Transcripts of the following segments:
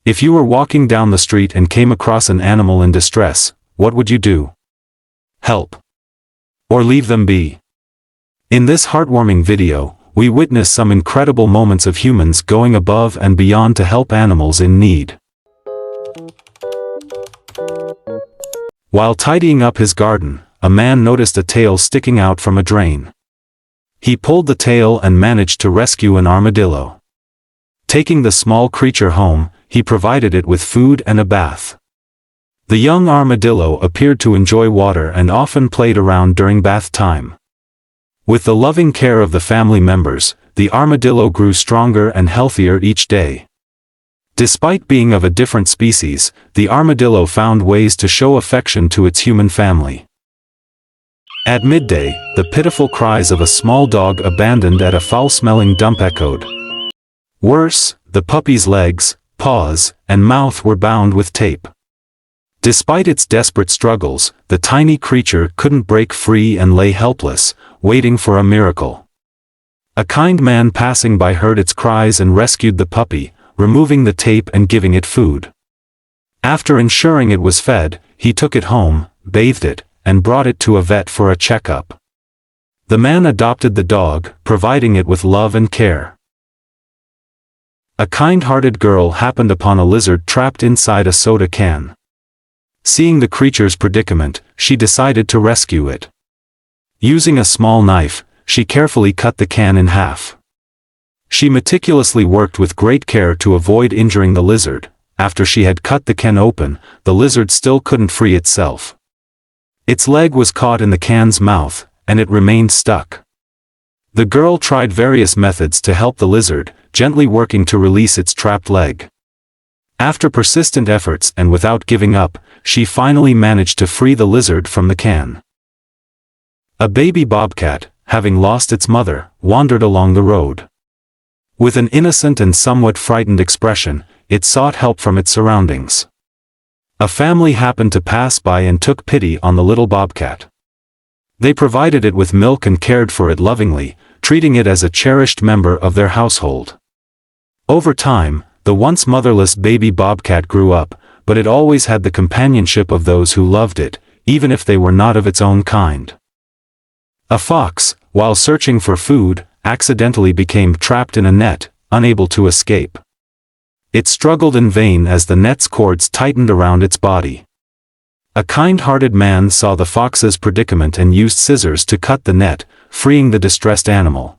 If you were walking down the street and came across an animal in distress, what would you do? Help. Or leave them be? In this heartwarming video, we witness some incredible moments of humans going above and beyond to help animals in need. While tidying up his garden, a man noticed a tail sticking out from a drain. He pulled the tail and managed to rescue an armadillo. Taking the small creature home, he provided it with food and a bath. The young armadillo appeared to enjoy water and often played around during bath time. With the loving care of the family members, the armadillo grew stronger and healthier each day. Despite being of a different species, the armadillo found ways to show affection to its human family. At midday, the pitiful cries of a small dog abandoned at a foul-smelling dump echoed. Worse, the puppy's legs, paws, and mouth were bound with tape. Despite its desperate struggles, the tiny creature couldn't break free and lay helpless, waiting for a miracle. A kind man passing by heard its cries and rescued the puppy, removing the tape and giving it food. After ensuring it was fed, he took it home, bathed it, and brought it to a vet for a checkup. The man adopted the dog, providing it with love and care. A kind-hearted girl happened upon a lizard trapped inside a soda can. Seeing the creature's predicament, she decided to rescue it. Using a small knife, she carefully cut the can in half. She meticulously worked with great care to avoid injuring the lizard. After she had cut the can open, the lizard still couldn't free itself. Its leg was caught in the can's mouth, and it remained stuck. The girl tried various methods to help the lizard, gently working to release its trapped leg. After persistent efforts and without giving up, she finally managed to free the lizard from the can. A baby bobcat, having lost its mother, wandered along the road. With an innocent and somewhat frightened expression, it sought help from its surroundings. A family happened to pass by and took pity on the little bobcat. They provided it with milk and cared for it lovingly, treating it as a cherished member of their household. Over time, the once motherless baby bobcat grew up, but it always had the companionship of those who loved it, even if they were not of its own kind. A fox, while searching for food, accidentally became trapped in a net, unable to escape. It struggled in vain as the net's cords tightened around its body. A kind-hearted man saw the fox's predicament and used scissors to cut the net, freeing the distressed animal.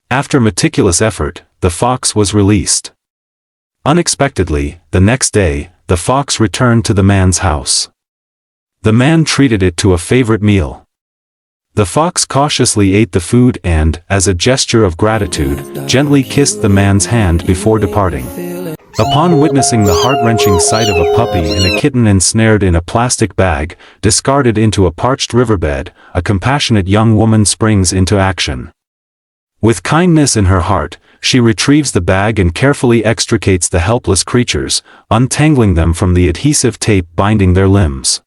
After meticulous effort, the fox was released. Unexpectedly, the next day, the fox returned to the man's house. The man treated it to a favorite meal. The fox cautiously ate the food and, as a gesture of gratitude, gently kissed the man's hand before departing. Upon witnessing the heart-wrenching sight of a puppy and a kitten ensnared in a plastic bag, discarded into a parched riverbed, a compassionate young woman springs into action. With kindness in her heart, she retrieves the bag and carefully extricates the helpless creatures, untangling them from the adhesive tape binding their limbs.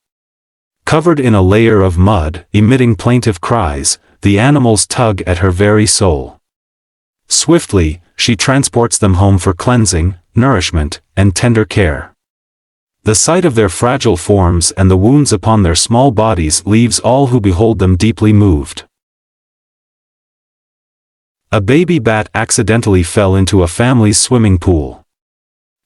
Covered in a layer of mud, emitting plaintive cries, the animals tug at her very soul. Swiftly, she transports them home for cleansing, nourishment, and tender care. The sight of their fragile forms and the wounds upon their small bodies leaves all who behold them deeply moved. A baby bat accidentally fell into a family's swimming pool.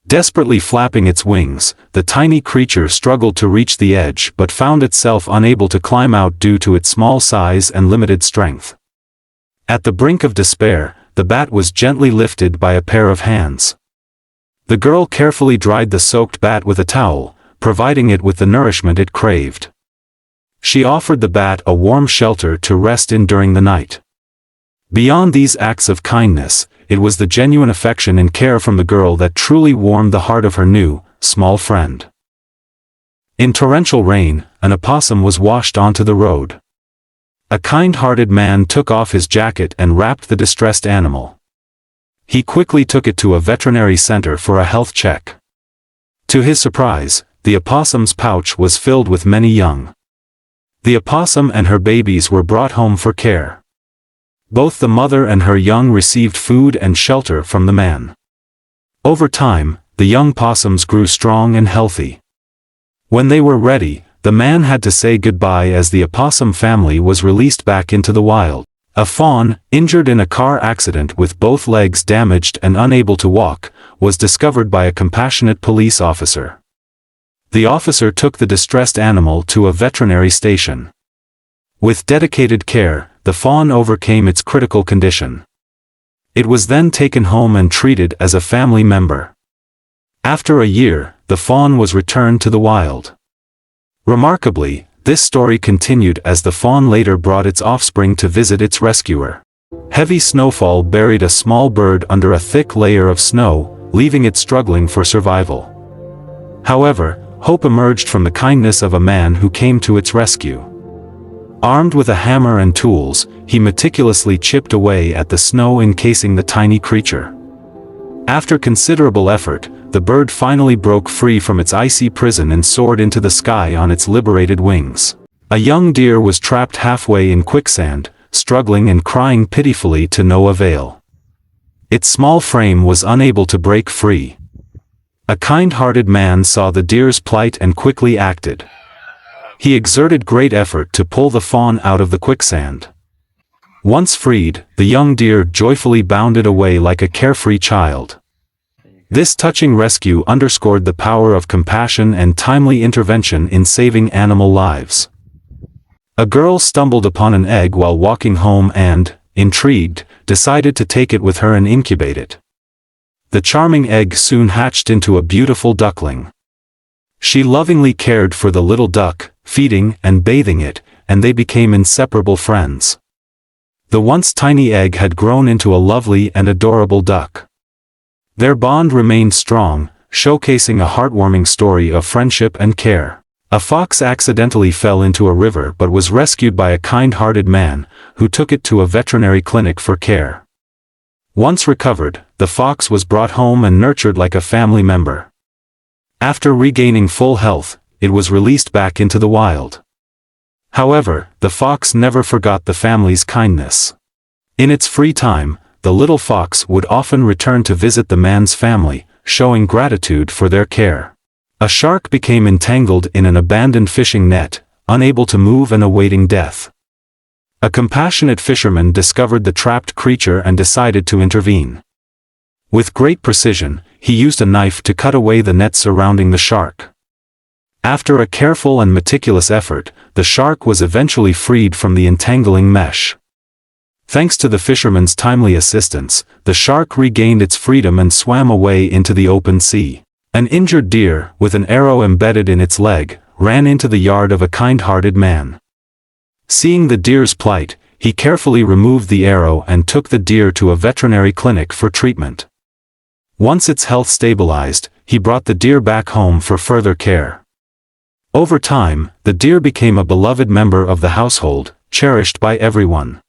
Desperately flapping its wings, the tiny creature struggled to reach the edge but found itself unable to climb out due to its small size and limited strength. At the brink of despair, the bat was gently lifted by a pair of hands. The girl carefully dried the soaked bat with a towel, providing it with the nourishment it craved. She offered the bat a warm shelter to rest in during the night. Beyond these acts of kindness, it was the genuine affection and care from the girl that truly warmed the heart of her new, small friend. In torrential rain, an opossum was washed onto the road. A kind-hearted man took off his jacket and wrapped the distressed animal. He quickly took it to a veterinary center for a health check. To his surprise, the opossum's pouch was filled with many young. The opossum and her babies were brought home for care. Both the mother and her young received food and shelter from the man. Over time, the young possums grew strong and healthy. When they were ready, the man had to say goodbye as the opossum family was released back into the wild. A fawn, injured in a car accident with both legs damaged and unable to walk, was discovered by a compassionate police officer. The officer took the distressed animal to a veterinary station. With dedicated care, the fawn overcame its critical condition. It was then taken home and treated as a family member. After a year, the fawn was returned to the wild. Remarkably, this story continued as the fawn later brought its offspring to visit its rescuer. Heavy snowfall buried a small bird under a thick layer of snow, leaving it struggling for survival. However, hope emerged from the kindness of a man who came to its rescue. Armed with a hammer and tools, he meticulously chipped away at the snow encasing the tiny creature. After considerable effort, the bird finally broke free from its icy prison and soared into the sky on its liberated wings. A young deer was trapped halfway in quicksand, struggling and crying pitifully to no avail. Its small frame was unable to break free. A kind-hearted man saw the deer's plight and quickly acted. He exerted great effort to pull the fawn out of the quicksand. Once freed, the young deer joyfully bounded away like a carefree child. This touching rescue underscored the power of compassion and timely intervention in saving animal lives. A girl stumbled upon an egg while walking home and, intrigued, decided to take it with her and incubate it. The charming egg soon hatched into a beautiful duckling. She lovingly cared for the little duck, feeding and bathing it, and they became inseparable friends. The once tiny egg had grown into a lovely and adorable duck. Their bond remained strong, showcasing a heartwarming story of friendship and care. A fox accidentally fell into a river but was rescued by a kind-hearted man, who took it to a veterinary clinic for care. Once recovered, the fox was brought home and nurtured like a family member. After regaining full health, it was released back into the wild. However, the fox never forgot the family's kindness. In its free time, the little fox would often return to visit the man's family, showing gratitude for their care. A shark became entangled in an abandoned fishing net, unable to move and awaiting death. A compassionate fisherman discovered the trapped creature and decided to intervene. With great precision, he used a knife to cut away the net surrounding the shark. After a careful and meticulous effort, the shark was eventually freed from the entangling mesh. Thanks to the fisherman's timely assistance, the shark regained its freedom and swam away into the open sea. An injured deer, with an arrow embedded in its leg, ran into the yard of a kind-hearted man. Seeing the deer's plight, he carefully removed the arrow and took the deer to a veterinary clinic for treatment. Once its health stabilized, he brought the deer back home for further care. Over time, the deer became a beloved member of the household, cherished by everyone.